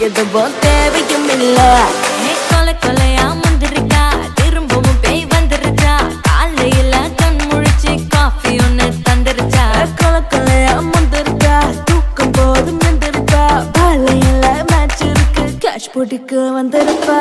எதுவும் தேவையும் இல்ல. கொலை கொலையா முந்திருக்கா, திரும்பவும் பேய் வந்துருச்சா, காலையில கண் முழிச்சு காஃபி ஒன்னு தந்துருச்சா. கொலை கொலையா முந்திருக்கா, தூக்கம் போதும் எந்திருக்கா, காலையில மேட்ச் இருக்கு, கேஷ் போட்டுக்கு வந்திருப்பா.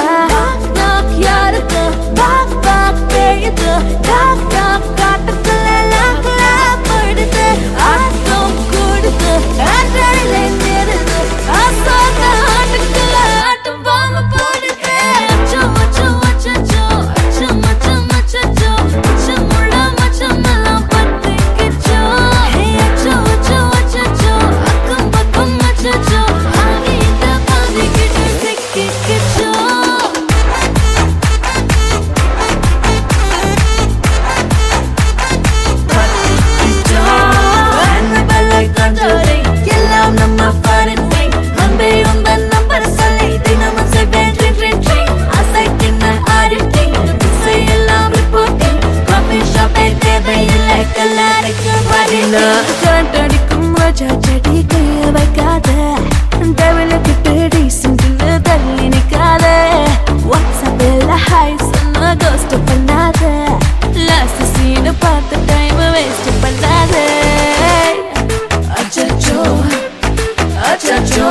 யாருக்கு பாக் பாக் பேயுது, டாக் டாக் காட்டுக்குள்ள லாக்ல படுது, ஆட்டம் கூடுது, ஆட்டடிலே நேருது, ஆசாக ஆட்டுக்குள்ள ஆட்டம் பாம்பு போடுது. அச்சம் அச்சம் அச்சச்சோ, அச்சம் அச்சம் அச்சச்சோ, அச்சம் உள்ள மச்சம் எல்லாம் பத்திக்கிச்சோ. அச்சம் அச்சம் அச்சச்சோ, அக்கம் பக்கம் அச்சச்சோ, ஆகிட்ட பாதிக்கிட்டு சிக்கிக்கிச்சோ. எல்லாம் நம்ம பாரண்டை நம்பே உங்கள் நம்பர் சொல்லி தினமும் செய்வேன் ட்ரிங் ட்ரிங் ட்ரிங். அசைக்கின்ன ஆடிட்டிங் எல்லாம் ரிப்போர்ட்டிங். காஃபி ஷாப்பே தேவையில்லை, கல்லறைக்கு வரல. காட்டடிக்கும் ரோஜா செடி கைய வைக்காத, டெவலப்பிட்டு டீசென்ட்னு தள்ளி நிக்காத. வாட்ஸ்அப்பில் ஹாய் சொன்ன கோஸ்ட் பண்ணாத, லாஸ்ட் சீனை பார்த்து டைம் வேஸ்ட் பண்ணாத. Achacho, achacho,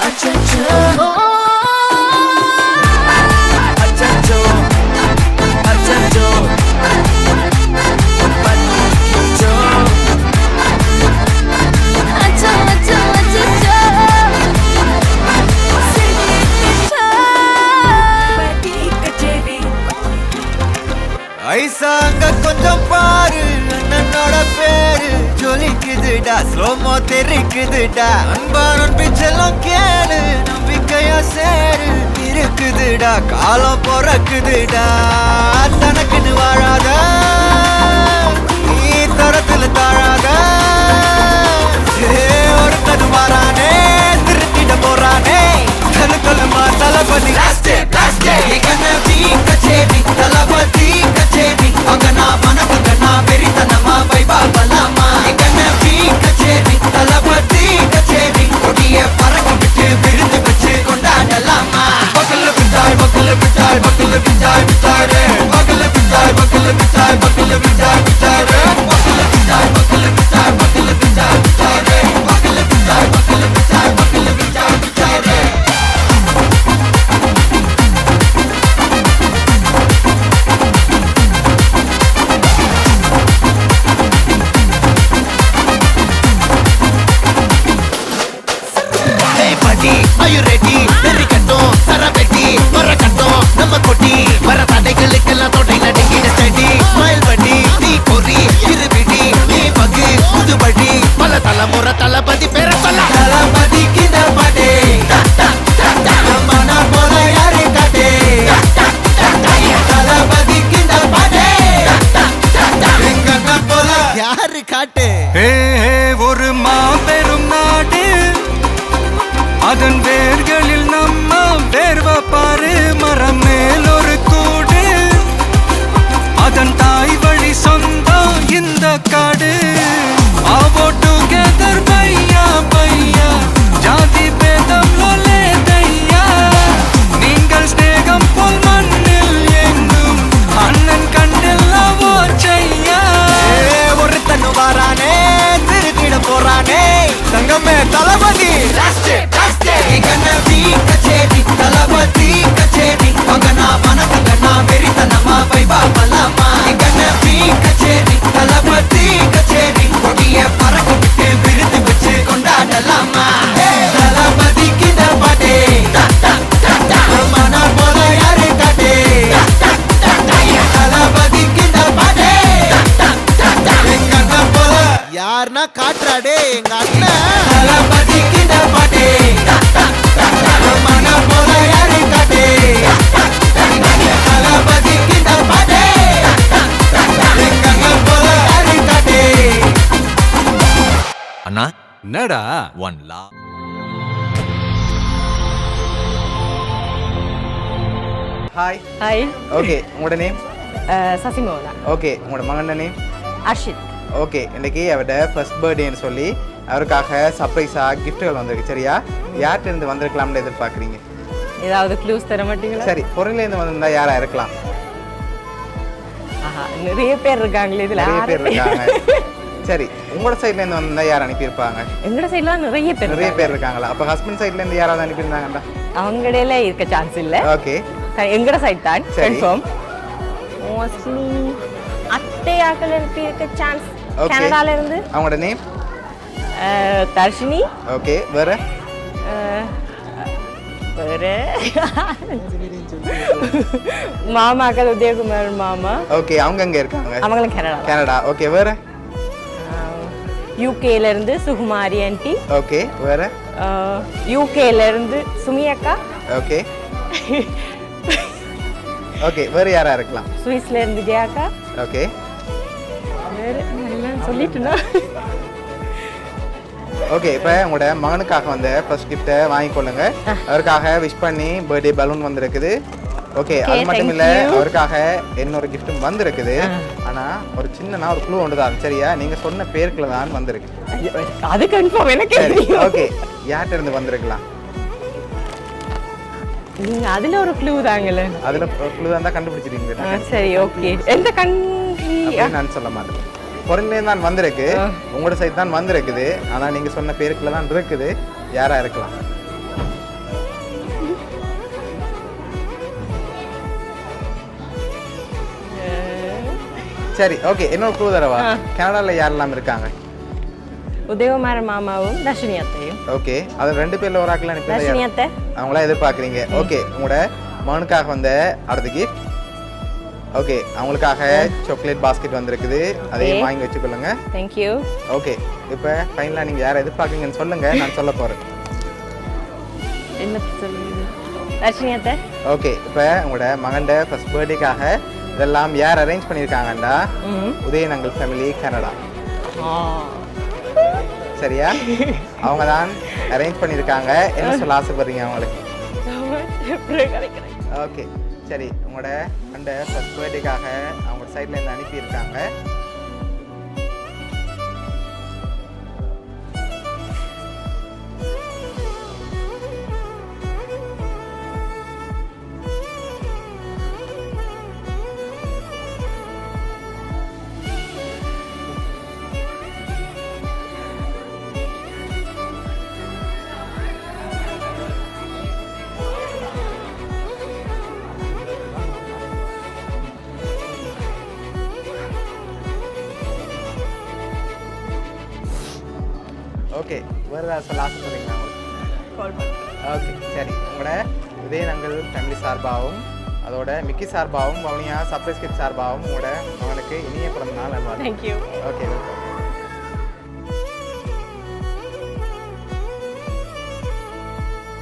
achacho, achacho, achacho, paticho, achacho, achacho, sikicho, paticho. ஐசா அங்க கொஞ்சம் பாரு, அண்ணனோட பேரு ஜொலிக்குதுடா, ஸ்லோமோ தெரிக்குதுடா. அன்பானன் பிச்செல்லாம் கேளு, நம்பிக்கையா சேரு, இருக்குதுடா, காலம் பொறக்குதுடா. தனக்குன்னு வாழாத, நீ தரத்துல தாழாத. ஒருத்தனு மாறானே, திருத்திட போறானே, தனக்குள்ளுமா தளபதி. கச்சேரி தளபதி கச்சேரி, அங்க நான் மனசுங்க நான் வெறித்தனமா வைபா பலாமா. கச்சேரி தளபதி கச்சேரி, கொடிய பறக்க விட்டு விருந்து வச்சு கொண்டாடலாமா. பக்கல விட்டாய் பக்கல விட்டாய் பக்கல விட்டாய் விட்டாரு, பக்கல விட்டாய் பக்கல விட்டாய் பக்கல விட்டாய் விட்டாரு, பக்கல விட்டாய் பக்கல விட்டாய் பக்கல விட்டாய் விட்டாரு, பக்கல விட்டாய் பக்கல விட்டாய் பக்கல விட்டாய் விட்டாரு. Are you ready? வெறிக்கட்டும் சரவெட்டி வரக்கட்டும் நம்ம கொட்டி வர தடைகளுக்கெல்லாம் தொட்டை நடுங்கிட ஸ்டடி. ஸ்மைல் பண்ணி நீ பொறி இருபிடி நீ பகு புதுபடி, பல தலைமுறை தளபதி பேர சொல்ல. தளபதிக்கு பாட்டே மனா போல யாரு காட்டே, தளபதிக்கு பாட்டே எங்க போல யாரு காட்டே. ஒரு மாபெரும் நாடு, அதன் வேர்களில் நம்ம வேர்வ பாரு. மரம் மேல் ஒரு கூடு, அதன் தாய் வழி சொந்தம் இந்த காடு. ஆவோ டுகெதர் பையா பையா, ஜாதி பேதம் லோலே தையா. நீங்கள் ஸ்நேகம் போல் மண்ணில் எங்கும் அண்ணன் கண்டெல்லாவோ செய்யா. ஒருத்தனு வாரானே, திருத்திட போறானே, தங்கமே தளபதி. கச்சேரி தளபதி கச்சேரி. என்னடா ஒன் லா ஹாய் ஹாய் ஓகே உங்களோட நேம் சசிமோகனா ஓகே உங்களோட மகன் நேம் அர்ஷித் ஓகே இன்னைக்கு அவரோட ஃபர்ஸ்ட் பர்த்டேன்னு சொல்லி அவருக்காக சர்ப்ரைஸாக கிஃப்ட்டுகள் வந்திருக்கு சரியா யார்கிட்ட இருந்து வந்திருக்கலாம்னு எதிர்பார்க்குறீங்க ஏதாவது க்ளூஸ் தர மாட்டீங்களா சரி பொருள்லேருந்து வந்திருந்தா யாராக இருக்கலாம் ஆஹா நிறைய பேர் இருக்காங்களே இதில் நிறைய பேர் இருக்காங்க சரி உங்களோட சைட்லேருந்து வந்திருந்தா யார் அனுப்பியிருப்பாங்க எங்களோட சைட்லாம் நிறைய பேர் நிறைய பேர் இருக்காங்களா அப்போ ஹஸ்பண்ட் சைட்லேருந்து யாராவது அனுப்பியிருந்தாங்கடா அவங்கடையில இருக்க சான்ஸ் இல்லை ஓகே எங்கட சைட் தான் சரி. கன்ஃபார்ம் மோஸ்ட்லி அத்தையாக்கள் அனுப்பி இருக்க சான்ஸ் Okay. கனடால இருந்து அவங்களோட நேம் தர்ஷினி ஓகே வேறு வேற மாமாக்கள் உதயகுமார் மாமா ஓகே அவங்க எங்கே இருக்காங்க அவங்களும் கனடா கனடா ஓகே வேறு யூகேல இருந்து சுகுமாரி ஆண்டி ஓகே வேறு யூகேல இருந்து சுமி அக்கா ஓகே ஓகே வேறு யாராக இருக்கலாம் சுவிஸ்ல இருந்து ஜெயா அக்கா ஓகே வேற எல்லாம் சொல்லிட்டுனா ஓகே இப்போ உங்களோட மகனுக்காக வந்த ஃபர்ஸ்ட் கிஃப்ட்டை வாங்கிக்கொள்ளுங்க அவருக்காக விஷ் பண்ணி பர்த்டே பலூன் வந்திருக்குது ஓகே அது மட்டும் இல்லை அவருக்காக இன்னொரு கிஃப்ட்டும் வந்திருக்குது ஆனால் ஒரு சின்னனா ஒரு க்ளூ ஒன்று தான் சரியா நீங்கள் சொன்ன பேருக்குள்ள தான் வந்திருக்கு அது கன்ஃபார்ம் எனக்கு சரி ஓகே யார்கிட்ட இருந்து வந்திருக்கலாம் நீங்க அதுல ஒரு க்ளூ தாங்கல அதில் க்ளூ தான் கண்டுபிடிச்சிருக்கீங்க சரி ஓகே எந்த கண்ட்ரி நான் சொல்ல மாட்டேன் பொருள்லேருந்து தான் வந்திருக்கு உங்களோட சைட் தான் வந்திருக்குது ஆனால் நீங்கள் சொன்ன பேருக்குள்ள தான் இருக்குது யாராக இருக்கலாம் சரி ஓகே இன்னொரு க்ளூ தரவா கனடாவில் யாரெல்லாம் இருக்காங்க உதயகுமார் மாமாவும் தர்ஷினி அத்தையும் ஓகே அது ரெண்டு பேர்ல ஒரு ஆக்கலாம் தர்ஷினி அத்தை அவங்களா எதிர்பார்க்குறீங்க ஓகே உங்களோட மகனுக்காக வந்த அடுத்த கிஃப்ட் ஓகே அவங்களுக்காக சாக்லேட் பாஸ்கெட் வந்திருக்குது அதையும் வாங்கி வச்சுக்கொள்ளுங்க தேங்க்யூ ஓகே இப்போ ஃபைனலாக நீங்கள் யாரை எதிர்பார்க்குறீங்கன்னு சொல்லுங்க நான் சொல்ல போகிறேன் என்ன சொல்லுங்க தர்ஷினி அத்தை ஓகே இப்போ உங்களோட மகன்ட ஃபர்ஸ்ட் பர்த்டேக்காக இதெல்லாம் யார் அரேஞ்ச் பண்ணியிருக்காங்கண்டா உதயநங்கல் ஃபேமிலி கனடா சரியா அவங்க தான் அரேஞ்ச் பண்ணியிருக்காங்க என்ன சொல்ல ஆசைப்படுறீங்க அவங்களுக்கு ஓகே சரி உங்களோட அந்த ஃபர்ஸ்ட் பர்த்டேக்காக அவங்க சைட்லேருந்து அனுப்பியிருக்காங்க ஓகே வேறு ஏதாவது சொல்ல ஆசைப்படுறீங்களா உங்களுக்கு ஓகே சரி உங்களோட உதயநங்கல் ஃபேமிலி சார்பாகவும் அதோட மிக்கி சார்பாகவும் வவுனியா சர்ப்ரைஸ் கிட் சார்பாகவும் உங்களோட மகனுக்கு இனிய பிறந்த நாள் நல்வாழ்த்துக்கள். Thank you okay welcome